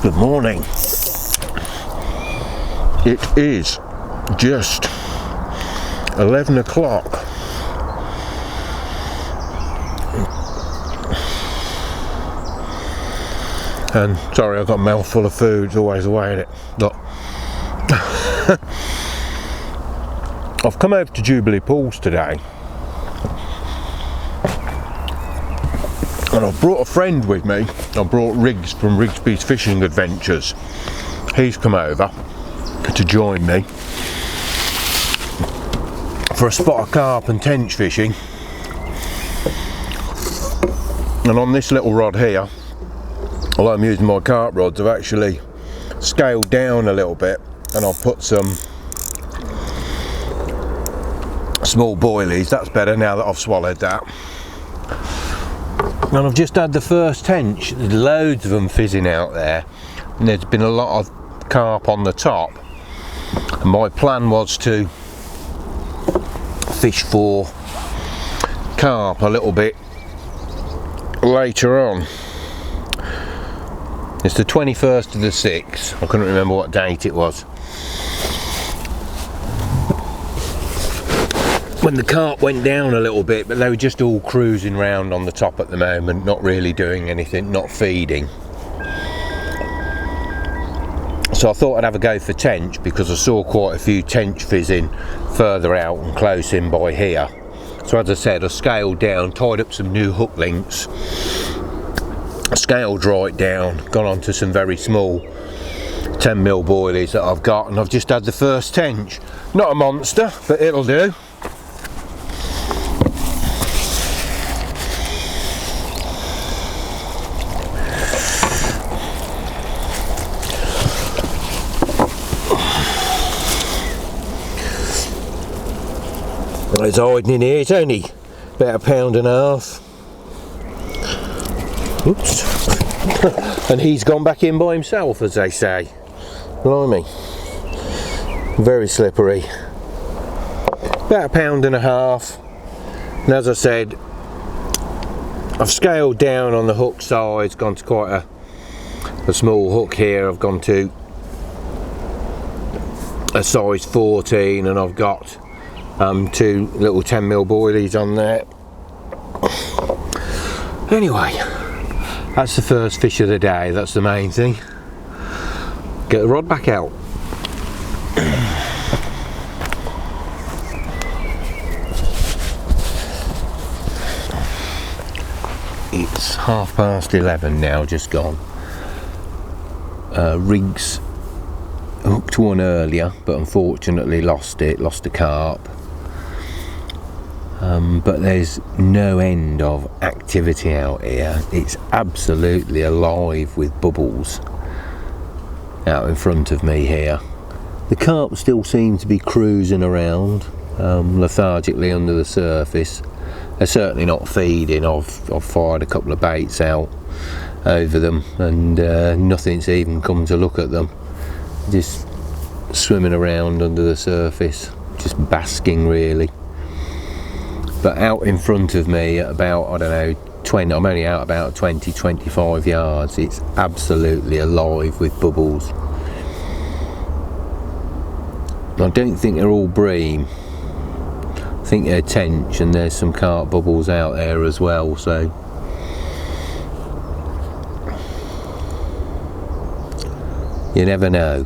Good morning. It is just 11 o'clock. And sorry, I've got a mouthful of food, it's always the way, isn't it? Look. I've come over to Jubilee Pools today. And I've brought a friend with me. I brought Riggs from Rigsby's Fishing Adventures. He's come over to join me for a spot of carp and tench fishing. And on this little rod here, although I'm using my carp rods, I've actually scaled down a little bit and I've put some small boilies. That's better now that I've swallowed that. And I've just had the first tench. There's loads of them fizzing out there, and there's been a lot of carp on the top. And my plan was to fish for carp a little bit later on. It's the 21st of the 6th. I couldn't remember what date it was. When the carp went down a little bit, but they were just all cruising around on the top at the moment, not really doing anything, not feeding. So I thought I'd have a go for tench, because I saw quite a few tench fizzing further out and close in by here. So as I said, I scaled down, tied up some new hook links, scaled right down, gone on to some very small 10mm boilies that I've got, and I've just had the first tench. Not a monster, but it'll do. It's hiding in here. It's only about £1.5. Oops. And he's gone back in by himself, as they say. Blimey. Very slippery. About £1.5. And as I said, I've scaled down on the hook size, gone to quite a small hook here. I've gone to a size 14, and I've got two little 10mm boilies on there. Anyway, that's the first fish of the day. That's the main thing. Get the rod back out. It's 11:30 now, just gone. Riggs hooked one earlier, but unfortunately lost a carp. But there's no end of activity out here. It's absolutely alive with bubbles out in front of me here. The carp still seem to be cruising around lethargically under the surface. They're certainly not feeding. I've fired a couple of baits out over them, and nothing's even come to look at them. Just swimming around under the surface, just basking really. But out in front of me at about, I don't know, 20, I'm only out about 20-25 yards, it's absolutely alive with bubbles. I don't think they're all bream. I think they're tench, and there's some carp bubbles out there as well, so you never know.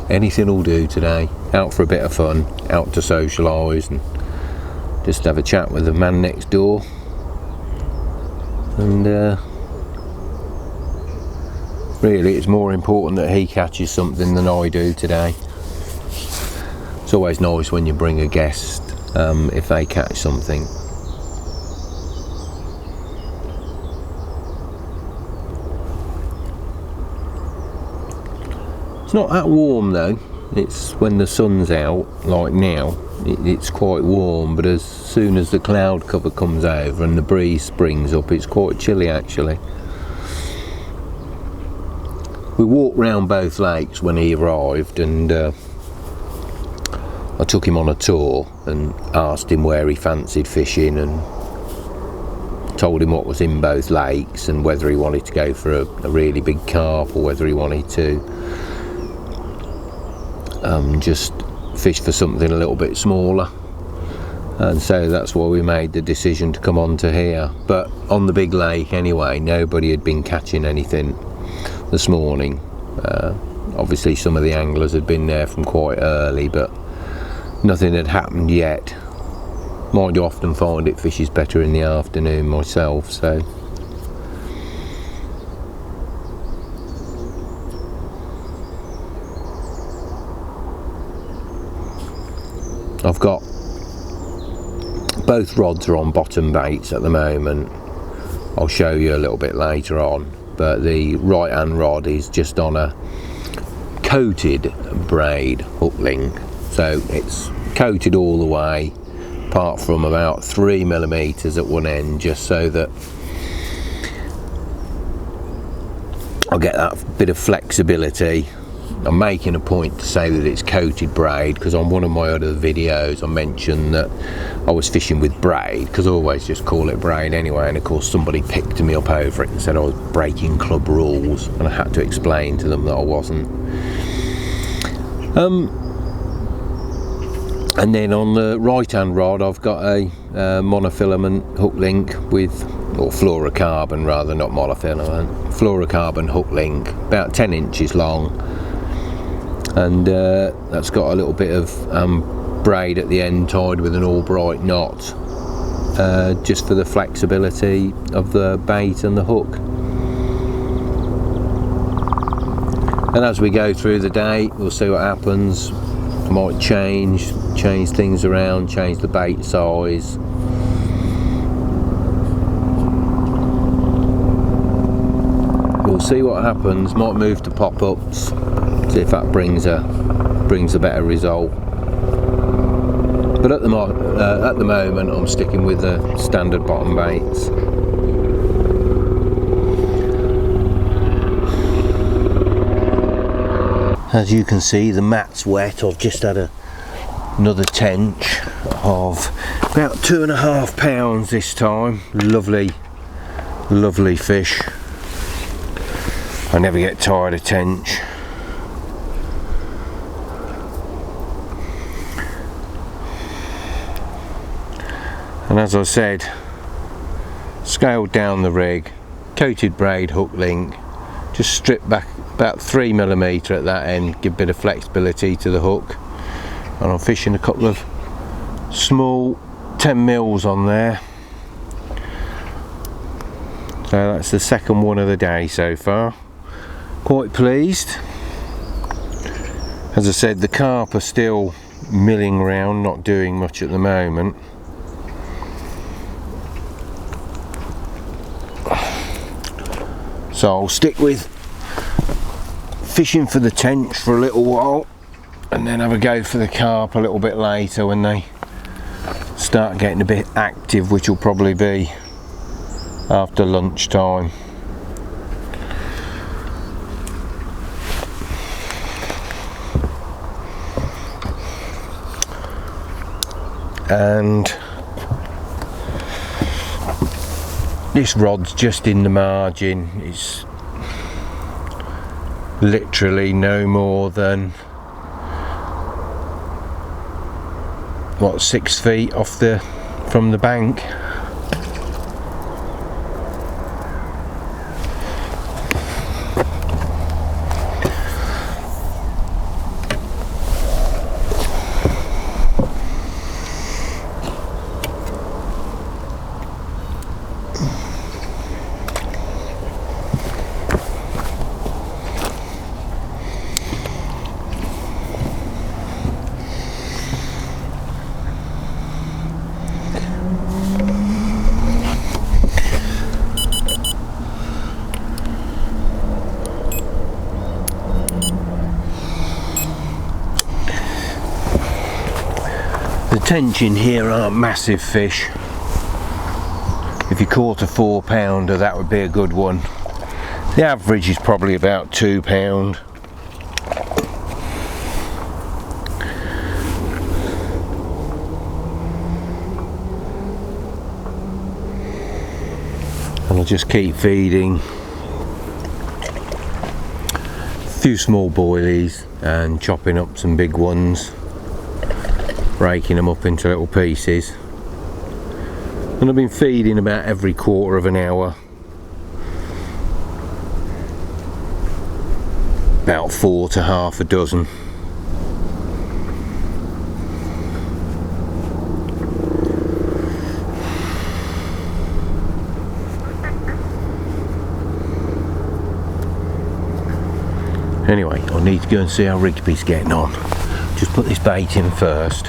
Anything will do today. Out for a bit of fun, out to socialise and just have a chat with the man next door. And really, it's more important that he catches something than I do today. It's always nice when you bring a guest, if they catch something. It's not that warm though. It's when the sun's out, like now, it's quite warm, but as soon as the cloud cover comes over and the breeze springs up, it's quite chilly actually. We walked round both lakes when he arrived, and I took him on a tour and asked him where he fancied fishing, and told him what was in both lakes and whether he wanted to go for a really big carp or whether he wanted to just fish for something a little bit smaller. And so that's why we made the decision to come on to here. But on the big lake anyway, nobody had been catching anything this morning. Obviously some of the anglers had been there from quite early, but nothing had happened yet. Mind you, often find it fishes better in the afternoon myself, so I've got both rods are on bottom baits at the moment. I'll show you a little bit later on, but the right hand rod is just on a coated braid hook link, so it's coated all the way apart from about 3mm at one end, just so that I'll get that bit of flexibility. I'm making a point to say that it's coated braid because on one of my other videos I mentioned that I was fishing with braid, because I always just call it braid anyway, and of course somebody picked me up over it and said I was breaking club rules, and I had to explain to them that I wasn't. And then on the right hand rod I've got a monofilament hook link with, or fluorocarbon rather, not monofilament, fluorocarbon hook link, about 10 inches long, and that's got a little bit of braid at the end tied with an Albright knot, just for the flexibility of the bait and the hook. And as we go through the day we'll see what happens. I might change things around, change the bait size. We'll see what happens. Might move to pop-ups, see if that brings a better result. But at the moment I'm sticking with the standard bottom baits. As you can see, the mat's wet. I've just had another tench of about 2.5 pounds this time. Lovely fish. I never get tired of tench. And as I said, scaled down the rig, coated braid hook link, just strip back about 3mm at that end, give a bit of flexibility to the hook, and I'm fishing a couple of small 10mm on there. So that's the second one of the day so far. Quite pleased. As I said, the carp are still milling around, not doing much at the moment. So I'll stick with fishing for the tench for a little while and then have a go for the carp a little bit later when they start getting a bit active, which will probably be after lunchtime. And this rod's just in the margin. It's literally no more than, what, 6 feet off from the bank. The tench in here aren't massive fish. If you caught a 4-pounder, that would be a good one. The average is probably about 2 pound. and I'll just keep feeding a few small boilies and chopping up some big ones, breaking them up into little pieces. And I've been feeding about every quarter of an hour, about 4 to half a dozen. Anyway, I need to go and see how Rigsby's getting on. Just put this bait in first.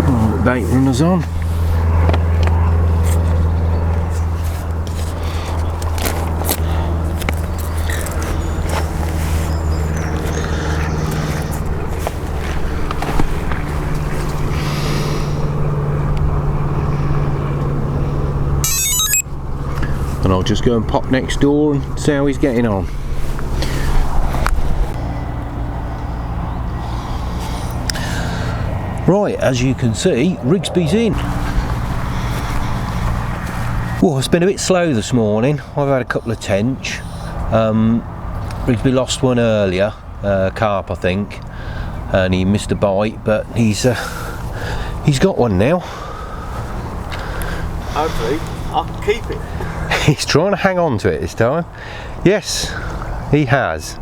Oh, bait runners on. And I'll just go and pop next door and see how he's getting on. Right, as you can see, Rigsby's in. Well, it's been a bit slow this morning. I've had a couple of tench. Rigsby lost one earlier, carp I think, and he missed a bite, but he's got one now. Hopefully, I can keep it. He's trying to hang on to it this time. Yes, he has.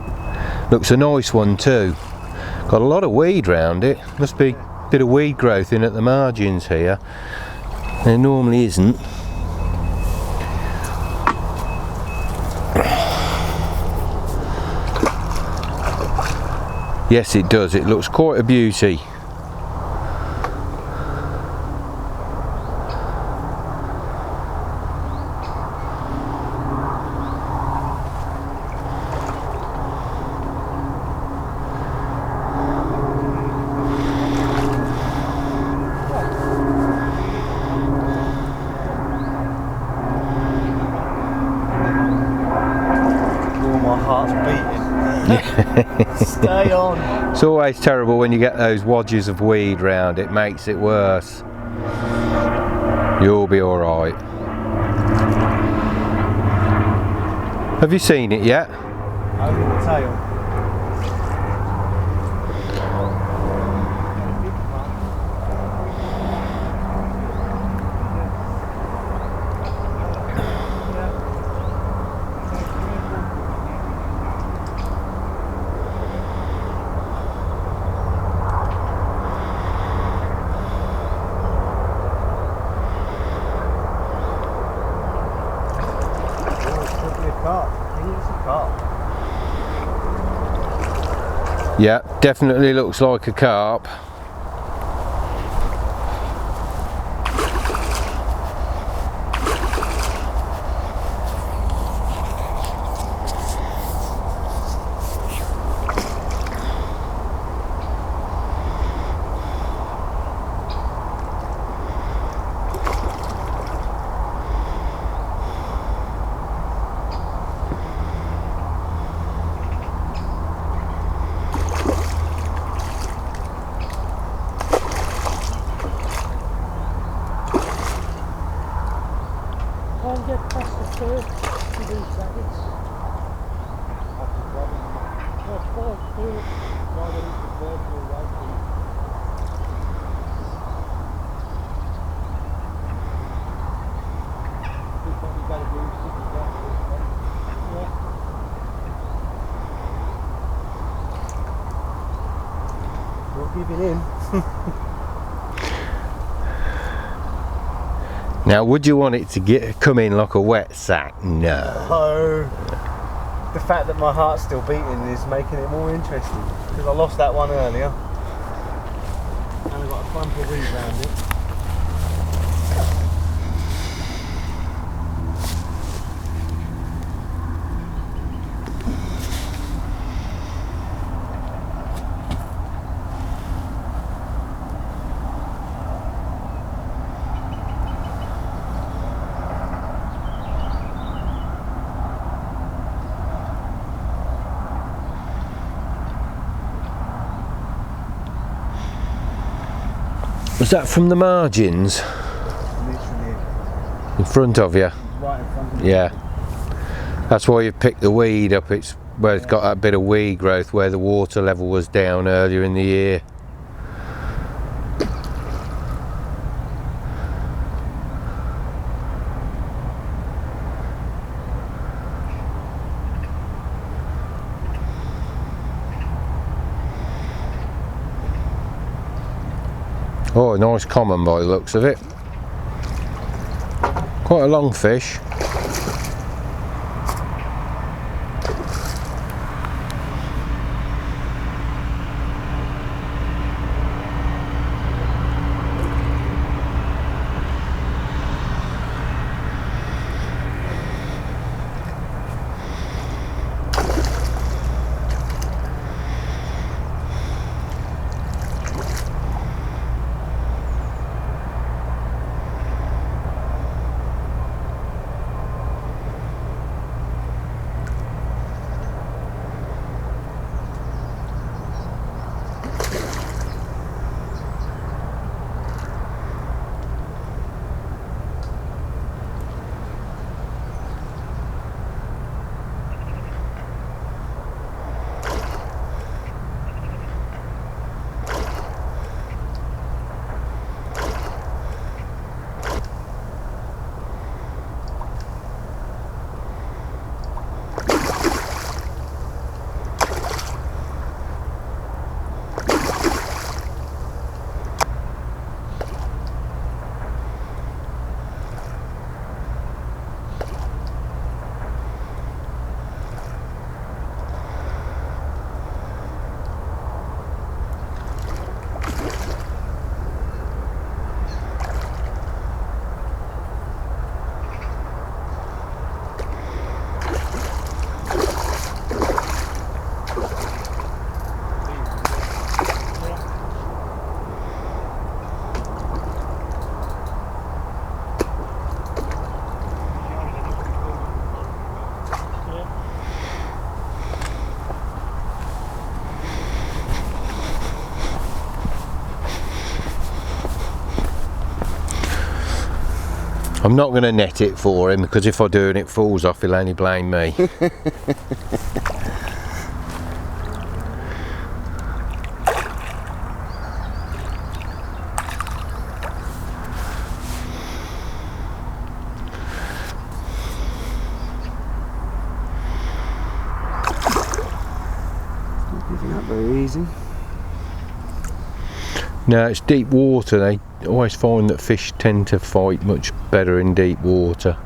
Looks a nice one too. Got a lot of weed round it. Must be a bit of weed growth in at the margins here. There normally isn't. Yes, it does. It looks quite a beauty. Stay on. It's always terrible when you get those wadges of weed round, it makes it worse. You'll be alright. Have you seen it yet? Only the tail. Yeah, definitely looks like a carp. Keep it in. Now, would you want it to come in like a wet sack? No. Oh, the fact that my heart's still beating is making it more interesting, because I lost that one earlier and I've got a clump of weed around it. Was that from the margins? Literally In front of you? right in front of me. Yeah. That's why you've picked the weed up. It's where it's got that bit of weed growth where the water level was down earlier in the year. Oh, a nice common by the looks of it. Quite a long fish. I'm not going to net it for him because if I do and it falls off, he'll only blame me. Not very easy. No, it's deep water. They always find that fish tend to fight much better in deep water.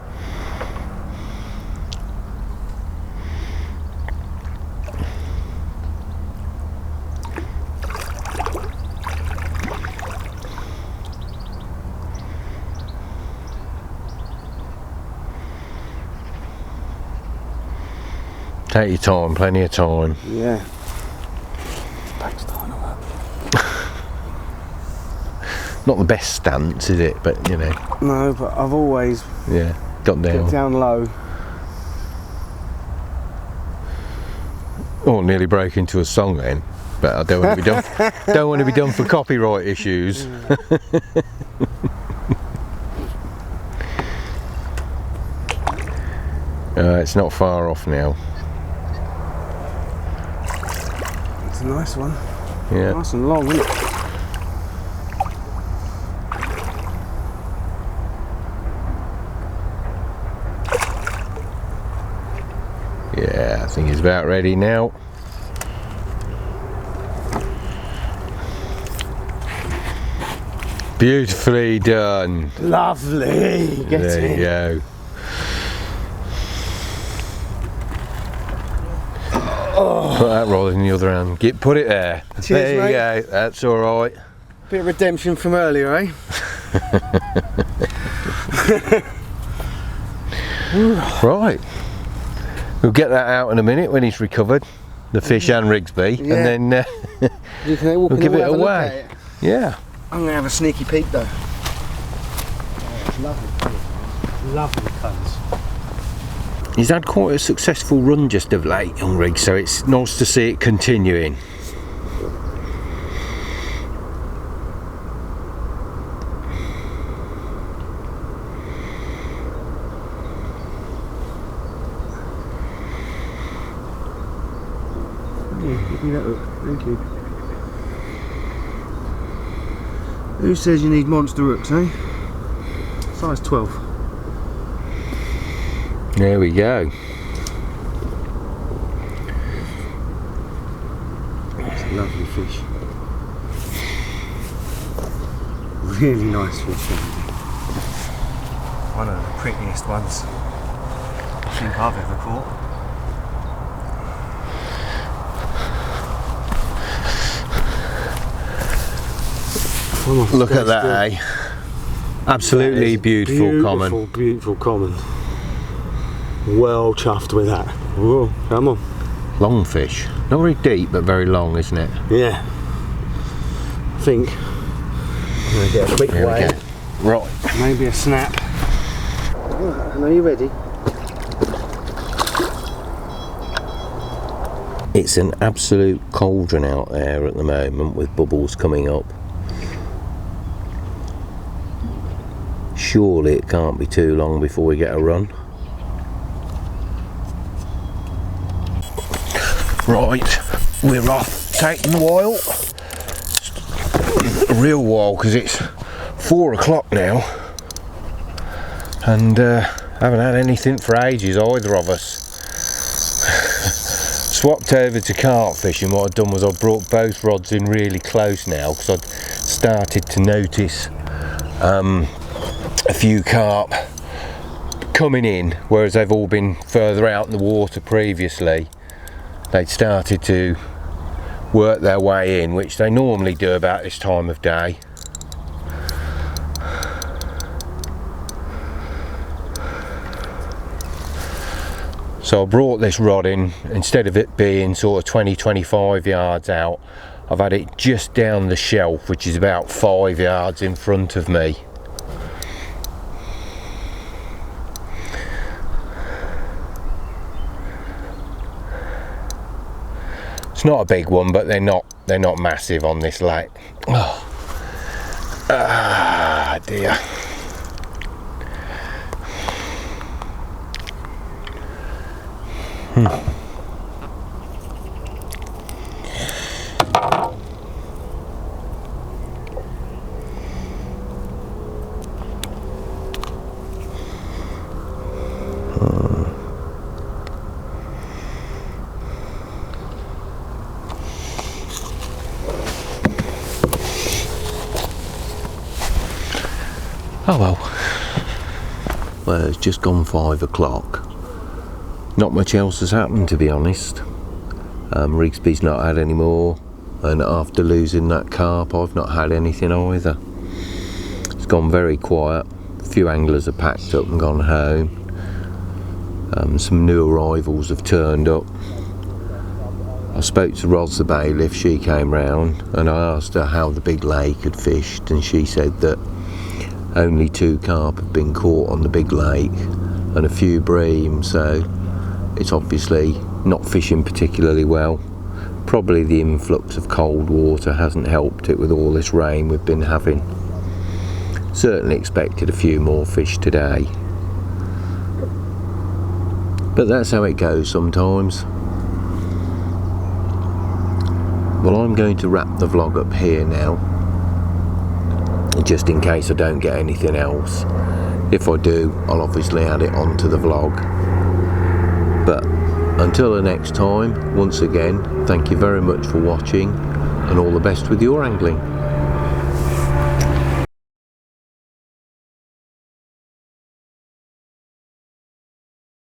Take your time, plenty of time. Yeah. Not the best stance, is it? But you know. No, but I've always Got down. get down low. Oh, nearly broke into a song then. But I don't want to be done. Don't want to be done for copyright issues. It's not far off now. It's a nice one. Yeah. Nice and long, isn't it? Yeah, I think he's about ready now. Beautifully done. Lovely. Get There in. you go. Put that rod in the other hand. Put it there. Cheers, there you mate. go. That's all right. Bit of redemption from earlier, eh? Right. We'll get that out in a minute when he's recovered, the fish and Rigsby, Yeah. and then You can walk we'll in give and it have a look away. at it. Yeah. I'm going to have a sneaky peek though. Oh, it's lovely colours, man. Lovely colours. He's had quite a successful run just of late on Rig, so it's nice to see it continuing. Yeah, give me that hook. Thank you. Who says you need monster hooks, eh? Size 12. There we go. That's a lovely fish. Really nice fish. One of the prettiest ones I think I've ever caught. Look at that, eh? Absolutely beautiful common. Beautiful common. Well chuffed with that. Whoa, come on. Long fish. Not very deep, but very long, isn't it? Yeah. I think I'm going to get a quick way. Right. Maybe a snap. Are you ready? It's an absolute cauldron out there at the moment with bubbles coming up. Surely it can't be too long before we get a run. Right, we're off taking the while. A real while, because it's 4 o'clock now and haven't had anything for ages, either of us. Swapped over to carp fishing. What I've done was I brought both rods in really close now, because I'd started to notice a few carp coming in, whereas they've all been further out in the water previously. They'd started to work their way in, which they normally do about this time of day. So I brought this rod in, instead of it being sort of 20-25 yards out, I've had it just down the shelf, which is about 5 yards in front of me. It's not a big one, but they're not massive on this lake. Oh. Ah dear. Oh well. Well, it's just gone 5 o'clock. Not much else has happened, to be honest. Rigsby's not had any more, and after losing that carp I've not had anything either. It's gone very quiet. A few anglers have packed up and gone home. Some new arrivals have turned up. I spoke to Ros the bailiff, she came round, and I asked her how the big lake had fished, and she said that only 2 carp have been caught on the big lake and a few bream, so it's obviously not fishing particularly well. Probably the influx of cold water hasn't helped it with all this rain we've been having. Certainly expected a few more fish today, but that's how it goes sometimes. Well, I'm going to wrap the vlog up here now, just in case I don't get anything else. If I do, I'll obviously add it onto the vlog. But until the next time, once again, thank you very much for watching, and all the best with your angling.